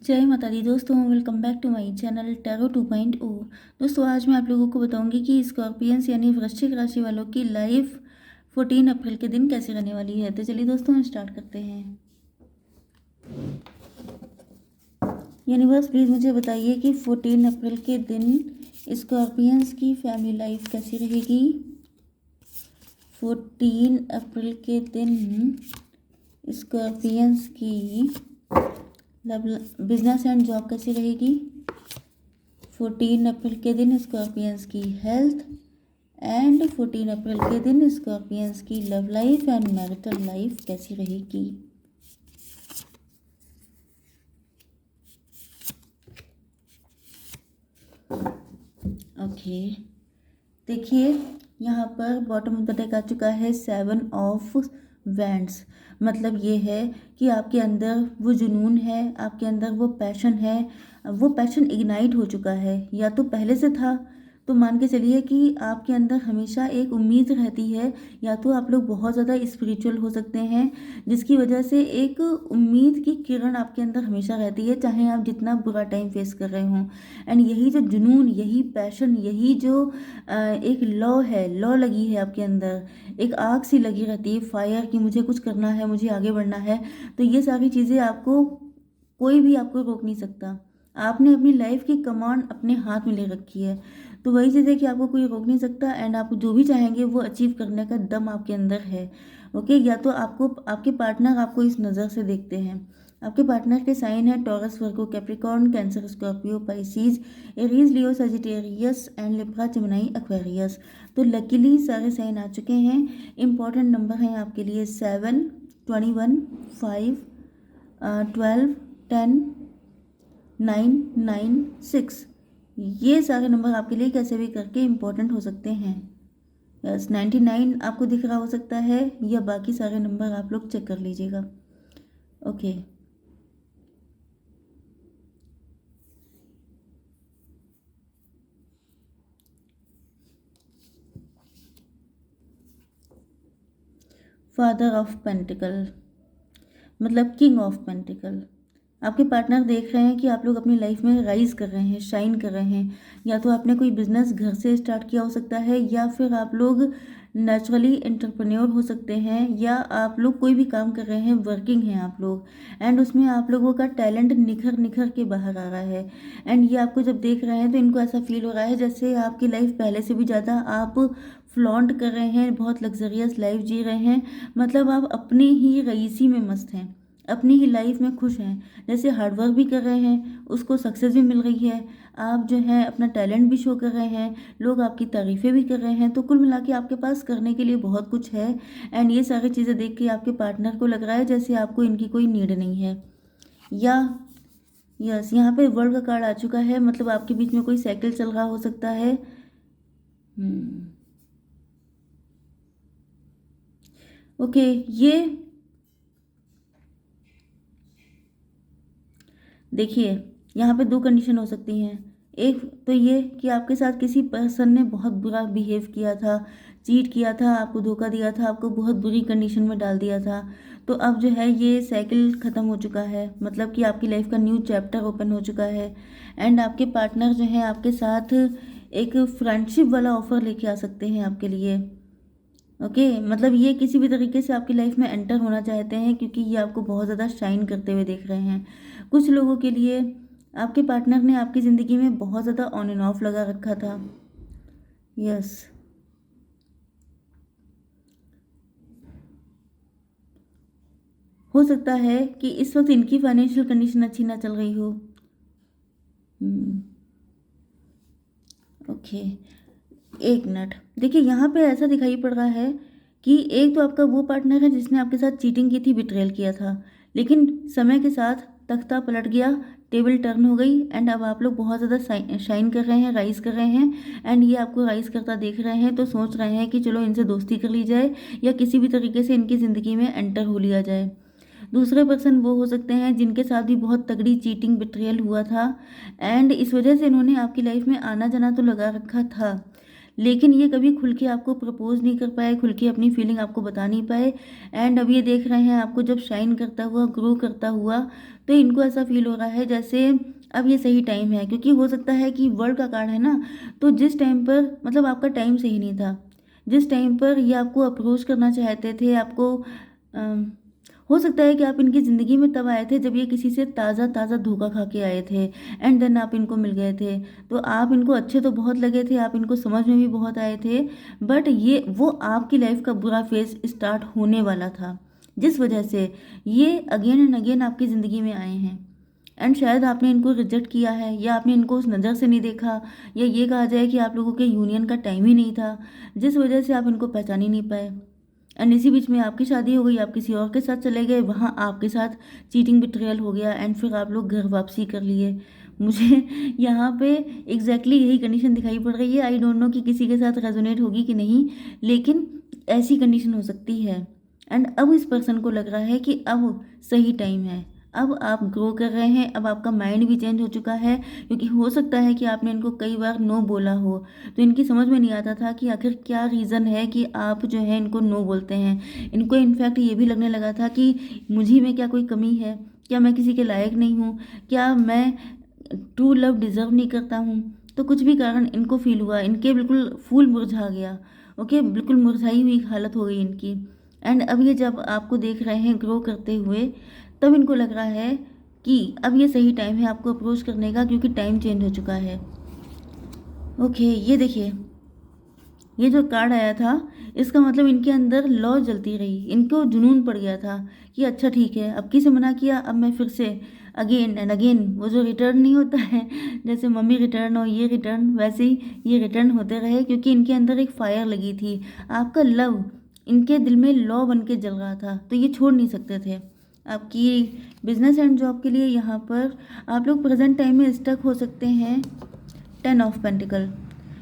जय माता दी दोस्तों, welcome back to my channel tarot 2.0। दोस्तों आज मैं आप लोगों को बताऊंगी कि स्कॉर्पियंस यानी वृश्चिक राशि वालों की लाइफ 14 अप्रैल के दिन कैसे रहने वाली है। तो चलिए दोस्तों हम स्टार्ट करते हैं। यूनिवर्स प्लीज़ मुझे बताइए कि 14 अप्रैल के दिन स्कॉर्पियंस की फैमिली लाइफ कैसी रहेगी। 14 अप्रैल के दिन स्कॉर्पियंस की बिजनेस एंड जॉब कैसी रहेगी। 14 अप्रैल के दिन स्कॉर्पियंस की हेल्थ एंड 14 अप्रैल के दिन स्कॉर्पियंस की love life and marital life कैसी रहेगी। ओके, देखिए यहाँ पर बॉटम ऑफ द डेक आ चुका है 7 ऑफ वैंड्स। मतलब ये है कि आपके अंदर वो जुनून है, आपके अंदर वो पैशन है, वो पैशन इग्नाइट हो चुका है या तो पहले से था। तो मान के चलिए कि आपके अंदर हमेशा एक उम्मीद रहती है, या तो आप लोग बहुत ज़्यादा स्पिरिचुअल हो सकते हैं जिसकी वजह से एक उम्मीद की किरण आपके अंदर हमेशा रहती है, चाहे आप जितना बुरा टाइम फेस कर रहे हों। एंड यही जो जुनून, यही पैशन, यही जो एक लौ है, लौ लगी है आपके अंदर, एक आग सी लगी रहती है फायर कि मुझे कुछ करना है, मुझे आगे बढ़ना है। तो ये सारी चीज़ें आपको कोई भी आपको रोक नहीं सकता। आपने अपनी लाइफ की कमांड अपने हाथ में ले रखी है। तो वही चीज़ है कि आपको कोई रोक नहीं सकता एंड आप जो भी चाहेंगे वो अचीव करने का दम आपके अंदर है। ओके, या तो आपको आपके पार्टनर आपको इस नज़र से देखते हैं। आपके पार्टनर के साइन है taurus, Virgo, Capricorn, cancer, Scorpio, Pisces, Aries, Leo, Sagittarius and Libra, Gemini, Aquarius. तो लकीली सारे साइन आ चुके हैं। इंपॉर्टेंट नंबर हैं आपके लिए 7, 21, 5, 12, 10, 9, 9, 6। ये सारे नंबर आपके लिए कैसे भी करके इम्पोर्टेंट हो सकते हैं। यस, 99 आपको दिख रहा हो सकता है, या बाकी सारे नंबर आप लोग चेक कर लीजिएगा। ओके, फादर ऑफ पेंटिकल मतलब किंग ऑफ पेंटिकल। आपके पार्टनर देख रहे हैं कि आप लोग अपनी लाइफ में राइज कर रहे हैं, शाइन कर रहे हैं। या तो आपने कोई बिजनेस घर से स्टार्ट किया हो सकता है, या फिर आप लोग नेचुरली एंटरप्रेन्योर हो सकते हैं, या आप लोग कोई भी काम कर रहे हैं, वर्किंग हैं आप लोग, एंड उसमें आप लोगों का टैलेंट निखर निखर के बाहर आ रहा है। एंड ये आपको जब देख रहे हैं तो इनको ऐसा फील हो रहा है जैसे आपकी लाइफ पहले से भी ज़्यादा आप फ्लॉन्ट कर रहे हैं, बहुत लग्जरियस लाइफ जी रहे हैं। मतलब आप अपनी ही रईसी में मस्त हैं, अपनी ही लाइफ में खुश हैं। जैसे हार्डवर्क भी कर रहे हैं, उसको सक्सेस भी मिल रही है, आप जो है अपना टैलेंट भी शो कर रहे हैं, लोग आपकी तारीफ़ें भी कर रहे हैं। तो कुल मिला के आपके पास करने के लिए बहुत कुछ है। एंड ये सारी चीज़ें देख के आपके पार्टनर को लग रहा है जैसे आपको इनकी कोई नीड नहीं है। या यस, यहाँ पे वर्ल्ड का कार्ड आ चुका है, मतलब आपके बीच में कोई साइकिल चल रहा हो सकता है। ओके, ये देखिए यहाँ पे दो कंडीशन हो सकती हैं। एक तो ये कि आपके साथ किसी पर्सन ने बहुत बुरा बिहेव किया था, चीट किया था, आपको धोखा दिया था, आपको बहुत बुरी कंडीशन में डाल दिया था। तो अब जो है ये साइकिल ख़त्म हो चुका है, मतलब कि आपकी लाइफ का न्यू चैप्टर ओपन हो चुका है। एंड आपके पार्टनर जो है आपके साथ एक फ्रेंडशिप वाला ऑफर लेके आ सकते हैं आपके लिए। ओके, मतलब ये किसी भी तरीके से आपकी लाइफ में एंटर होना चाहते हैं क्योंकि ये आपको बहुत ज़्यादा शाइन करते हुए देख रहे हैं। कुछ लोगों के लिए आपके पार्टनर ने आपकी ज़िंदगी में बहुत ज़्यादा ऑन एंड ऑफ लगा रखा था। यस, हो सकता है कि इस वक्त इनकी फाइनेंशियल कंडीशन अच्छी ना चल रही हो। ओके, एक मिनट, देखिए यहाँ पे ऐसा दिखाई पड़ रहा है कि एक तो आपका वो पार्टनर है जिसने आपके साथ चीटिंग की थी, बिट्रेयल किया था, लेकिन समय के साथ तख्ता पलट गया, टेबल टर्न हो गई एंड अब आप लोग बहुत ज़्यादा शाइन कर रहे हैं, राइज कर रहे हैं। एंड ये आपको राइज करता देख रहे हैं तो सोच रहे हैं कि चलो इनसे दोस्ती कर ली जाए या किसी भी तरीके से इनकी ज़िंदगी में एंटर हो लिया जाए। दूसरे पर्सन वो हो सकते हैं जिनके साथ भी बहुत तगड़ी चीटिंग, बिट्रेयल हुआ था, एंड इस वजह से इन्होंने आपकी लाइफ में आना जाना तो लगा रखा था, लेकिन ये कभी खुल के आपको प्रपोज नहीं कर पाए, खुल के अपनी फीलिंग आपको बता नहीं पाए। एंड अब ये देख रहे हैं आपको जब शाइन करता हुआ, ग्रो करता हुआ, तो इनको ऐसा फील हो रहा है जैसे अब ये सही टाइम है। क्योंकि हो सकता है कि वर्ल्ड का कार्ड है ना, तो जिस टाइम पर मतलब आपका टाइम सही नहीं था, जिस टाइम पर ये आपको अप्रोच करना चाहते थे, आपको हो सकता है कि आप इनकी ज़िंदगी में तब आए थे जब ये किसी से ताज़ा ताज़ा धोखा खा के आए थे, एंड देन आप इनको मिल गए थे। तो आप इनको अच्छे तो बहुत लगे थे, आप इनको समझ में भी बहुत आए थे, बट ये वो आपकी लाइफ का बुरा फेज स्टार्ट होने वाला था, जिस वजह से ये अगेन एंड अगेन आपकी ज़िंदगी में आए हैं। एंड शायद आपने इनको रिजेक्ट किया है, या आपने इनको उस नज़र से नहीं देखा, या ये कहा जाए कि आप लोगों के यूनियन का टाइम ही नहीं था, जिस वजह से आप इनको पहचान ही नहीं पाए। एंड इसी बीच में आपकी शादी हो गई, आप किसी और के साथ चले गए, वहाँ आपके साथ चीटिंग बिट्रेयल हो गया, एंड फिर आप लोग घर वापसी कर लिए। मुझे यहाँ पे एग्जैक्टली यही कंडीशन दिखाई पड़ रही है। आई डोंट नो कि किसी के साथ रेजोनेट होगी कि नहीं, लेकिन ऐसी कंडीशन हो सकती है। एंड अब इस पर्सन को लग रहा है कि अब सही टाइम है, अब आप ग्रो कर रहे हैं, अब आपका माइंड भी चेंज हो चुका है। क्योंकि हो सकता है कि आपने इनको कई बार नो बोला हो, तो इनकी समझ में नहीं आता था कि आखिर क्या रीज़न है कि आप जो है इनको नो बोलते हैं। इनको इनफैक्ट ये भी लगने लगा था कि मुझे में क्या कोई कमी है, क्या मैं किसी के लायक नहीं हूँ, क्या मैं ट्रू लव डिज़र्व नहीं करता हूँ। तो कुछ भी कारण इनको फील हुआ, इनके बिल्कुल फूल मुरझा गया। ओके, बिल्कुल मुरझाई हुई हालत हो गई इनकी। एंड अब ये जब आपको देख रहे हैं ग्रो करते हुए, तब इनको लग रहा है कि अब ये सही टाइम है आपको अप्रोच करने का, क्योंकि टाइम चेंज हो चुका है। ओके, ये देखिए, ये जो कार्ड आया था, इसका मतलब इनके अंदर लौ जलती रही, इनको जुनून पड़ गया था कि अच्छा ठीक है, अब किसे मना किया, अब मैं फिर से अगेन एंड अगेन, वो जो रिटर्न नहीं होता है, जैसे मम्मी रिटर्न और ये रिटर्न, वैसे ही ये रिटर्न होते रहे। क्योंकि इनके अंदर एक फायर लगी थी, आपका लव इनके दिल में लौ बन के जल रहा था, तो ये छोड़ नहीं सकते थे। आपकी बिजनेस एंड जॉब के लिए यहाँ पर आप लोग प्रेजेंट टाइम में स्टक हो सकते हैं। 10 ऑफ पेंटिकल,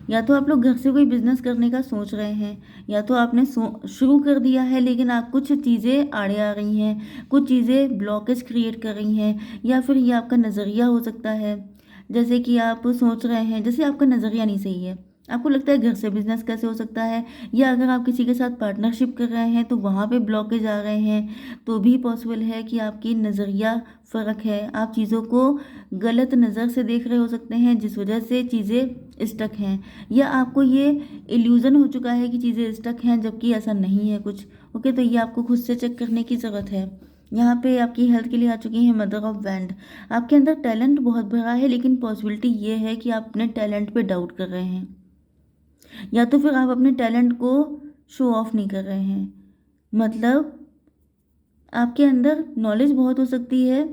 या तो आप लोग घर से कोई बिजनेस करने का सोच रहे हैं, या तो आपने शुरू कर दिया है, लेकिन आप कुछ चीज़ें आड़े आ रही हैं, कुछ चीज़ें ब्लॉकेज क्रिएट कर रही हैं, या फिर ये आपका नज़रिया हो सकता है। जैसे कि आप सोच रहे हैं, जैसे आपका नज़रिया नहीं सही है, आपको लगता है घर से बिजनेस कैसे हो सकता है, या अगर आप किसी के साथ पार्टनरशिप कर रहे हैं तो वहाँ पे ब्लॉकेज आ रहे हैं, तो भी पॉसिबल है कि आपकी नज़रिया फ़र्क है, आप चीज़ों को गलत नज़र से देख रहे हो सकते हैं, जिस वजह से चीज़ें स्टक हैं, या आपको ये इल्यूज़न हो चुका है कि चीज़ें स्टक हैं, जबकि ऐसा नहीं है कुछ। ओके, तो ये आपको खुद से चेक करने की ज़रूरत है। यहाँ पे आपकी हेल्थ के लिए आ चुकी हैं मदर ऑफ वैंड। आपके अंदर टैलेंट बहुत भरा है, लेकिन पॉसिबिलिटी ये है कि आप अपने टैलेंट पे डाउट कर रहे हैं, या तो फिर आप अपने टैलेंट को शो ऑफ नहीं कर रहे हैं। मतलब आपके अंदर नॉलेज बहुत हो सकती है,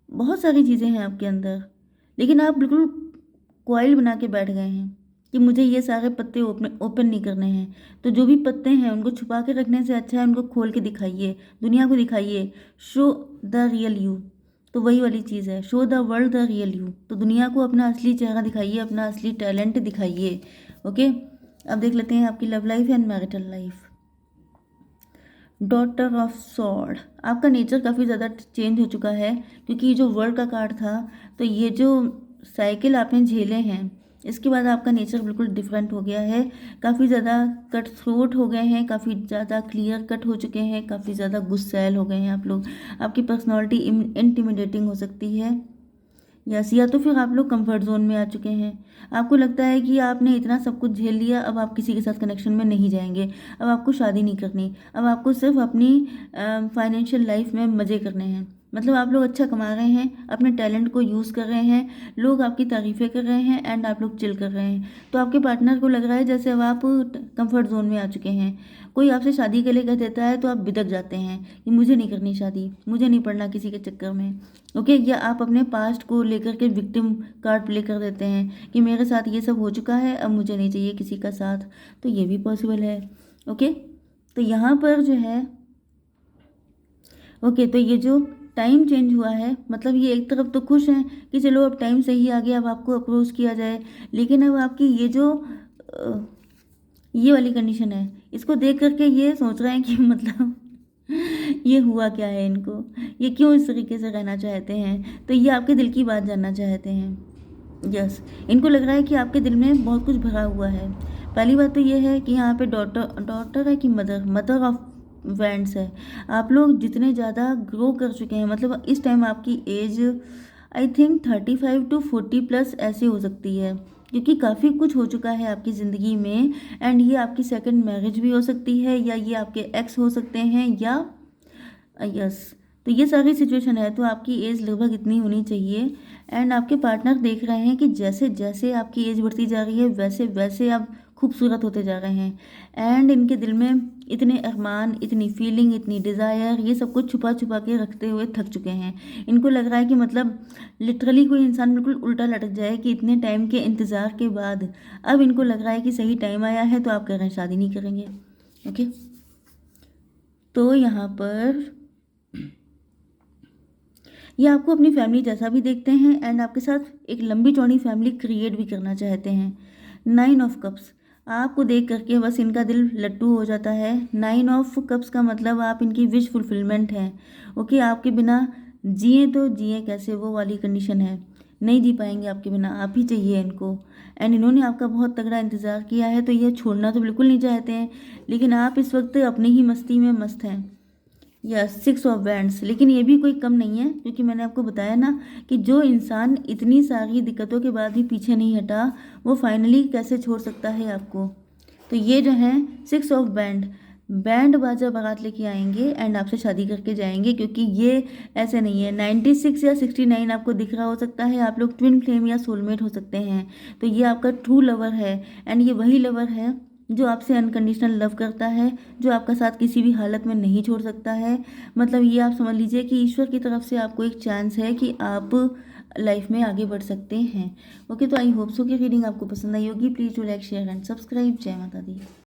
बहुत सारी चीज़ें हैं आपके अंदर, लेकिन आप बिल्कुल कॉइल बना के बैठ गए हैं कि मुझे ये सारे पत्ते ओपन नहीं करने हैं। तो जो भी पत्ते हैं उनको छुपा के रखने से अच्छा है उनको खोल के दिखाइए, दुनिया को दिखाइए। शो द रियल यू, तो वही वाली चीज़ है, show the world the real you. तो दुनिया को अपना असली चेहरा दिखाइए, अपना असली टैलेंट दिखाइए। ओके, अब देख लेते हैं आपकी love life and marital life. Daughter of sword, आपका नेचर काफ़ी ज़्यादा चेंज हो चुका है, क्योंकि ये जो वर्ल्ड का कार्ड था, तो ये जो साइकिल आपने झेले हैं, इसके बाद आपका नेचर बिल्कुल डिफरेंट हो गया है। काफ़ी ज़्यादा कट थ्रोट हो गए हैं, काफ़ी ज़्यादा क्लियर कट हो चुके हैं, काफ़ी ज़्यादा गुस्सैल हो गए हैं आप लोग। आपकी पर्सनैलिटी इंटिमिडेटिंग हो सकती है, यस, या तो फिर आप लोग कंफर्ट जोन में आ चुके हैं। आपको लगता है कि आपने इतना सब कुछ झेल लिया, अब आप किसी के साथ कनेक्शन में नहीं जाएंगे, अब आपको शादी नहीं करनी, अब आपको सिर्फ अपनी फाइनेंशियल लाइफ में मज़े करने हैं। मतलब आप लोग अच्छा कमा रहे हैं, अपने टैलेंट को यूज़ कर रहे हैं, लोग आपकी तारीफ़ें कर रहे हैं, एंड आप लोग चिल कर रहे हैं। तो आपके पार्टनर को लग रहा है जैसे अब आप कंफर्ट जोन में आ चुके हैं। कोई आपसे शादी के लिए कह देता है तो आप बिदक जाते हैं कि मुझे नहीं करनी शादी, मुझे नहीं पड़ना किसी के चक्कर में। ओके, या आप अपने पास्ट को लेकर के विक्टिम कार्ड प्ले कर देते हैं कि मेरे साथ ये सब हो चुका है, अब मुझे नहीं चाहिए किसी का साथ। तो ये भी पॉसिबल है। ओके, तो यहाँ पर जो है, ओके, तो ये जो टाइम चेंज हुआ है, मतलब ये एक तरफ तो खुश हैं कि चलो अब टाइम सही आ गया, अब आपको अप्रोच किया जाए, लेकिन अब आपकी ये जो ये वाली कंडीशन है, इसको देख करके ये सोच रहे हैं कि मतलब ये हुआ क्या है इनको, ये क्यों इस तरीके से रहना चाहते हैं। तो ये आपके दिल की बात जानना चाहते हैं। यस, इनको लग रहा है कि आपके दिल में बहुत कुछ भरा हुआ है, पहली बात तो ये है कि यहाँ पे डॉटर है कि मदर ऑफ वैंड्स है। आप लोग जितने ज़्यादा ग्रो कर चुके हैं, मतलब इस टाइम आपकी एज आई थिंक 35 to 40+ ऐसे हो सकती है, क्योंकि काफ़ी कुछ हो चुका है आपकी ज़िंदगी में। एंड ये आपकी सेकंड मैरिज भी हो सकती है, या ये आपके एक्स हो सकते हैं, या यस, तो ये सारी सिचुएशन है। तो आपकी एज लगभग इतनी होनी चाहिए। एंड आपके पार्टनर देख रहे हैं कि जैसे जैसे आपकी एज बढ़ती जा रही है वैसे वैसे आप खूबसूरत होते जा रहे हैं। एंड इनके दिल में इतने अरमान, इतनी फीलिंग, इतनी डिज़ायर, ये सब कुछ छुपा छुपा के रखते हुए थक चुके हैं। इनको लग रहा है कि मतलब लिटरली कोई इंसान बिल्कुल उल्टा लटक जाए कि इतने टाइम के इंतज़ार के बाद अब इनको लग रहा है कि सही टाइम आया है, तो आप कह रहे हैं शादी नहीं करेंगे। ओके, तो यहाँ पर ये आपको अपनी फैमिली जैसा भी देखते हैं एंड आपके साथ एक लंबी चौड़ी फैमिली क्रिएट भी करना चाहते हैं। 9 ऑफ कप्स, आपको देख करके बस इनका दिल लट्टू हो जाता है। 9 ऑफ कप्स का मतलब आप इनकी विश फुलफिलमेंट है। ओके, आपके बिना जिए तो जिए कैसे, वो वाली कंडीशन है। नहीं जी पाएंगे आपके बिना, आप ही चाहिए इनको। एंड इन्होंने आपका बहुत तगड़ा इंतज़ार किया है, तो ये छोड़ना तो बिल्कुल नहीं चाहते हैं, लेकिन आप इस वक्त अपनी ही मस्ती में मस्त हैं। या 6 ऑफ वैंड्स, लेकिन ये भी कोई कम नहीं है, क्योंकि मैंने आपको बताया ना कि जो इंसान इतनी सारी दिक्कतों के बाद भी पीछे नहीं हटा, वो फाइनली कैसे छोड़ सकता है आपको। तो ये जो है 6 ऑफ बैंड, बैंड बाजा बारात लेके आएंगे एंड आपसे शादी करके जाएंगे, क्योंकि ये ऐसे नहीं है। 96 या 69 आपको दिख रहा हो सकता है, आप लोग ट्विन फ्लेम या सोलमेट हो सकते हैं। तो ये आपका ट्रू लवर है एंड ये वही लवर है जो आपसे अनकंडीशनल लव करता है, जो आपका साथ किसी भी हालत में नहीं छोड़ सकता है। मतलब ये आप समझ लीजिए कि ईश्वर की तरफ से आपको एक चांस है कि आप लाइफ में आगे बढ़ सकते हैं। ओके, तो आई होप सो कि रीडिंग आपको पसंद आई होगी। Please do like share and subscribe. जय माता दी।